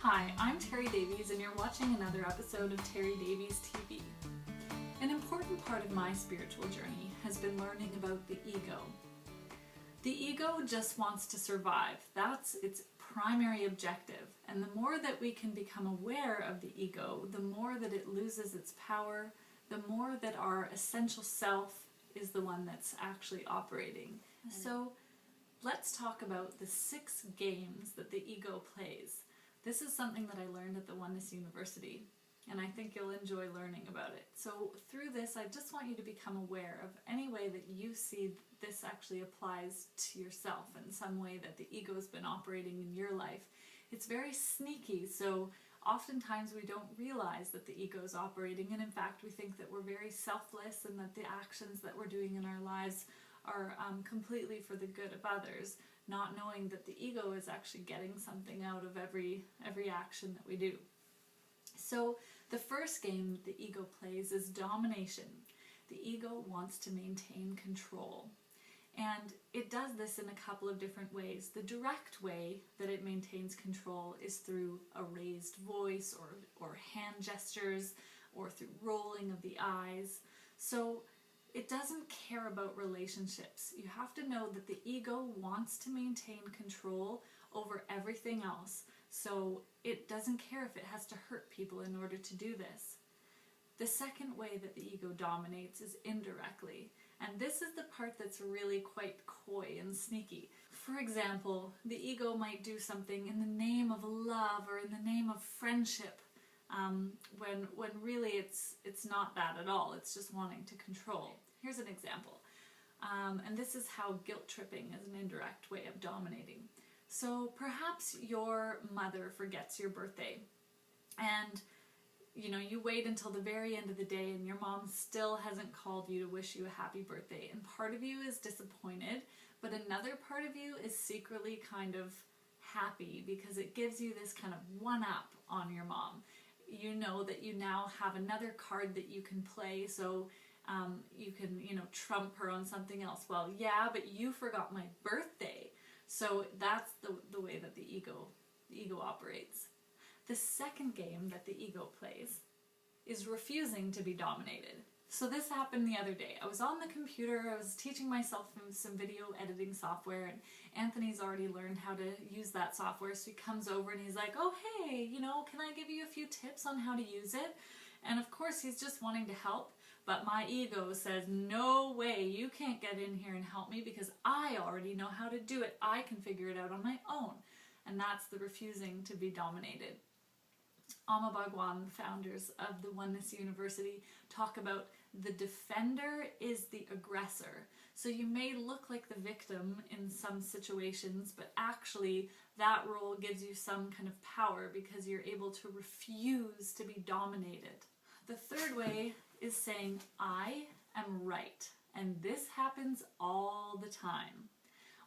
Hi, I'm Terry Davies and you're watching another episode of Terry Davies TV. An important part of my spiritual journey has been learning about the ego. The ego just wants to survive. That's its primary objective. And the more that we can become aware of the ego, the more that it loses its power, the more that our essential self is the one that's actually operating. So let's talk about the 6 games that the ego plays. This is something that I learned at the Oneness University, and I think you'll enjoy learning about it. So through this, I just want you to become aware of any way that you see this actually applies to yourself in some way that the ego has been operating in your life. It's very sneaky, so oftentimes we don't realize that the ego is operating, and in fact we think that we're very selfless and that the actions that we're doing in our lives are completely for the good of others, not knowing that the ego is actually getting something out of every action that we do. So the first game that the ego plays is domination. The ego wants to maintain control. And it does this in a couple of different ways. The direct way that it maintains control is through a raised voice or hand gestures or through rolling of the eyes. So it doesn't care about relationships. You have to know that the ego wants to maintain control over everything else. So it doesn't care if it has to hurt people in order to do this. The second way that the ego dominates is indirectly. And this is the part that's really quite coy and sneaky. For example, the ego might do something in the name of love or in the name of friendship, when really it's not that at all. It's just wanting to control. Here's an example. And this is how guilt tripping is an indirect way of dominating. So perhaps your mother forgets your birthday, and you wait until the very end of the day and your mom still hasn't called you to wish you a happy birthday, and part of you is disappointed, but another part of you is secretly kind of happy because it gives you this kind of one-up on your mom. You know that you now have another card that you can play, so you can, trump her on something else. Well, yeah, but you forgot my birthday. So that's the way that the ego operates. The second game that the ego plays is refusing to be dominated. So this happened the other day. I was on the computer, I was teaching myself some video editing software, and Anthony's already learned how to use that software, so he comes over and he's like, oh hey, can I give you a few tips on how to use it? And of course he's just wanting to help, but my ego says, no way, you can't get in here and help me because I already know how to do it. I can figure it out on my own. And that's the refusing to be dominated. Amma Bhagwan, the founders of the Oneness University, talk about the defender is the aggressor. So you may look like the victim in some situations, but actually that role gives you some kind of power because you're able to refuse to be dominated. The third way is saying, I am right. And this happens all the time.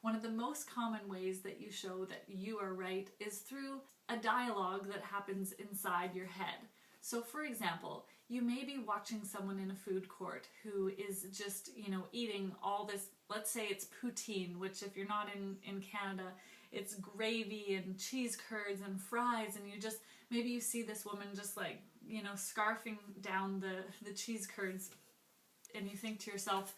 One of the most common ways that you show that you are right is through a dialogue that happens inside your head. So for example, you may be watching someone in a food court who is just, eating all this, let's say it's poutine, which if you're not in Canada, it's gravy and cheese curds and fries, and maybe you see this woman just like, scarfing down the cheese curds, and you think to yourself,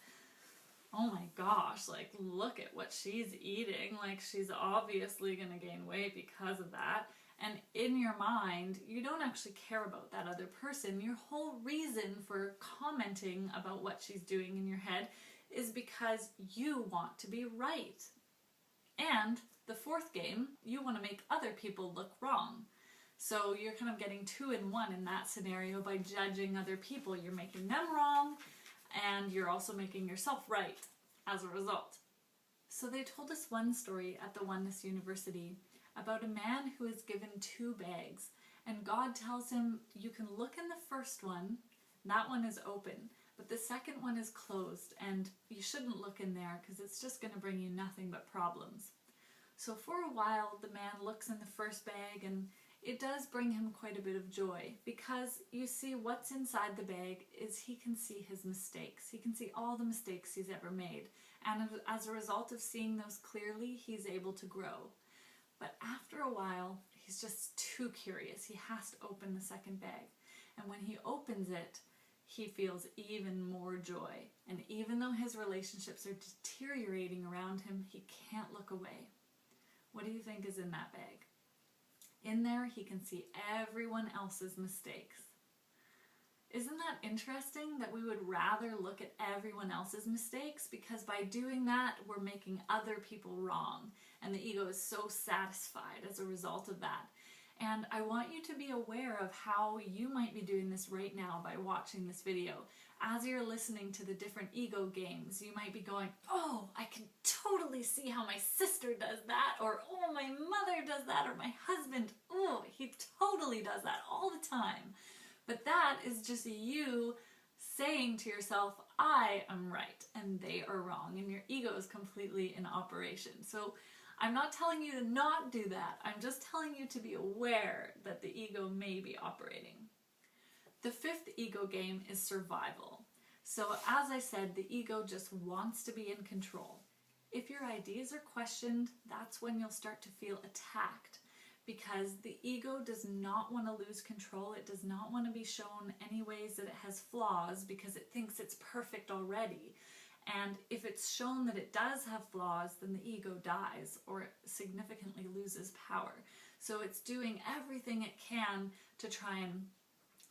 oh my gosh, like look at what she's eating, like she's obviously gonna gain weight because of that. And in your mind, you don't actually care about that other person. Your whole reason for commenting about what she's doing in your head is because you want to be right. And the fourth game, you want to make other people look wrong. So you're kind of getting 2 in 1 in that scenario by judging other people. You're making them wrong, and you're also making yourself right as a result. So they told us one story at the Oneness University about a man who is given 2 bags, and God tells him, you can look in the first one, that one is open, but the second one is closed, and you shouldn't look in there because it's just going to bring you nothing but problems. So for a while the man looks in the first bag, and it does bring him quite a bit of joy, because you see what's inside the bag is he can see his mistakes. He can see all the mistakes he's ever made, and as a result of seeing those clearly, he's able to grow. But after a while, he's just too curious. He has to open the second bag. And when he opens it, he feels even more joy. And even though his relationships are deteriorating around him, he can't look away. What do you think is in that bag? In there, he can see everyone else's mistakes. Isn't that interesting that we would rather look at everyone else's mistakes? Because by doing that, we're making other people wrong. And the ego is so satisfied as a result of that. And I want you to be aware of how you might be doing this right now by watching this video. As you're listening to the different ego games, you might be going, oh, I can totally see how my sister does that, or oh, my mother does that, or my husband, oh, he totally does that all the time. But that is just you saying to yourself, I am right and they are wrong, and your ego is completely in operation. So I'm not telling you to not do that. I'm just telling you to be aware that the ego may be operating. The fifth ego game is survival. So as I said, the ego just wants to be in control. If your ideas are questioned, that's when you'll start to feel attacked, because the ego does not want to lose control. It does not want to be shown any ways that it has flaws because it thinks it's perfect already. And if it's shown that it does have flaws, then the ego dies or significantly loses power. So it's doing everything it can to try and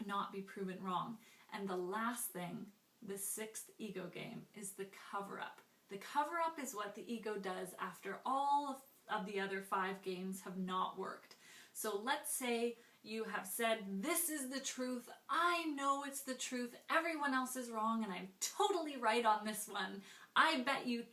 not be proven wrong. And the last thing, the sixth ego game, is the cover-up. The cover-up is what the ego does after all of the other 5 games have not worked. So let's say you have said, this is the truth, I know it's the truth, everyone else is wrong, and I'm totally right on this one. I bet you $10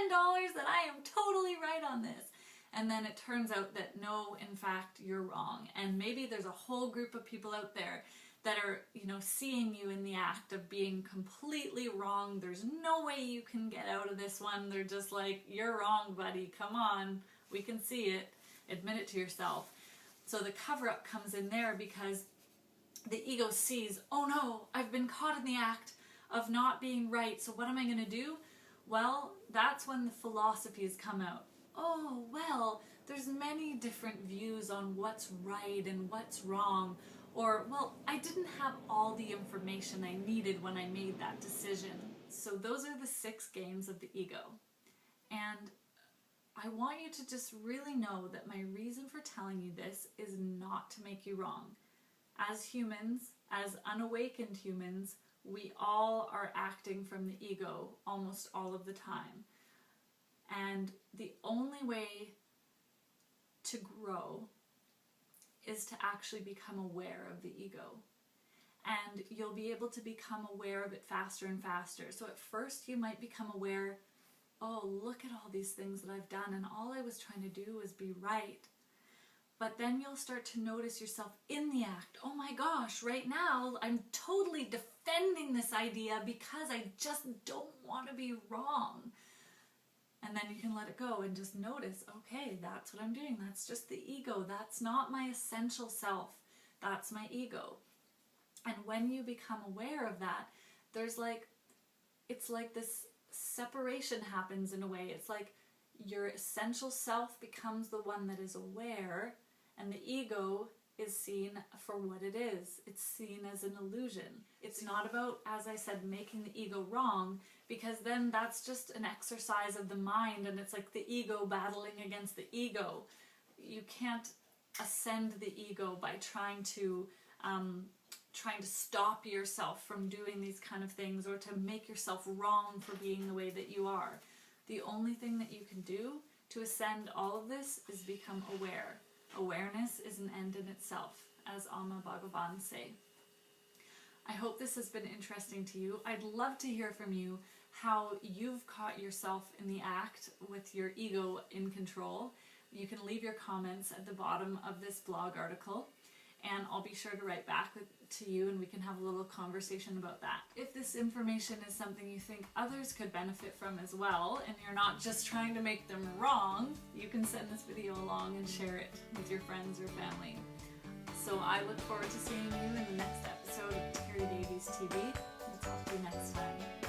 that I am totally right on this. And then it turns out that no, in fact, you're wrong. And maybe there's a whole group of people out there that are, seeing you in the act of being completely wrong. There's no way you can get out of this one. They're just like, you're wrong, buddy, come on, we can see it, admit it to yourself. So the cover-up comes in there because the ego sees, oh no, I've been caught in the act of not being right, so what am I going to do? Well, that's when the philosophies come out. Oh, well, there's many different views on what's right and what's wrong. Or, well, I didn't have all the information I needed when I made that decision. So those are the 6 games of the ego. And I want you to just really know that my reason for telling you this is not to make you wrong. As humans, as unawakened humans, we all are acting from the ego almost all of the time. And the only way to grow is to actually become aware of the ego. And you'll be able to become aware of it faster and faster. So at first you might become aware, oh, look at all these things that I've done, and all I was trying to do was be right. But then you'll start to notice yourself in the act. Oh my gosh, right now I'm totally defending this idea because I just don't want to be wrong. And then you can let it go and just notice, okay, that's what I'm doing. That's just the ego. That's not my essential self. That's my ego. And when you become aware of that, it's like this separation happens in a way. It's like your essential self becomes the one that is aware, and the ego is seen for what it is. It's seen as an illusion. It's not about, as I said, making the ego wrong, because then that's just an exercise of the mind, and it's like the ego battling against the ego. You can't ascend the ego by trying to stop yourself from doing these kind of things, or to make yourself wrong for being the way that you are. The only thing that you can do to ascend all of this is become aware. Awareness is an end in itself, as Amma Bhagavan say. I hope this has been interesting to you. I'd love to hear from you how you've caught yourself in the act with your ego in control. You can leave your comments at the bottom of this blog article, and I'll be sure to write back to you and we can have a little conversation about that. If this information is something you think others could benefit from as well, and you're not just trying to make them wrong, you can send this video along and share it with your friends or family. So I look forward to seeing you in the next episode of Terry Davies TV. We'll talk to you next time.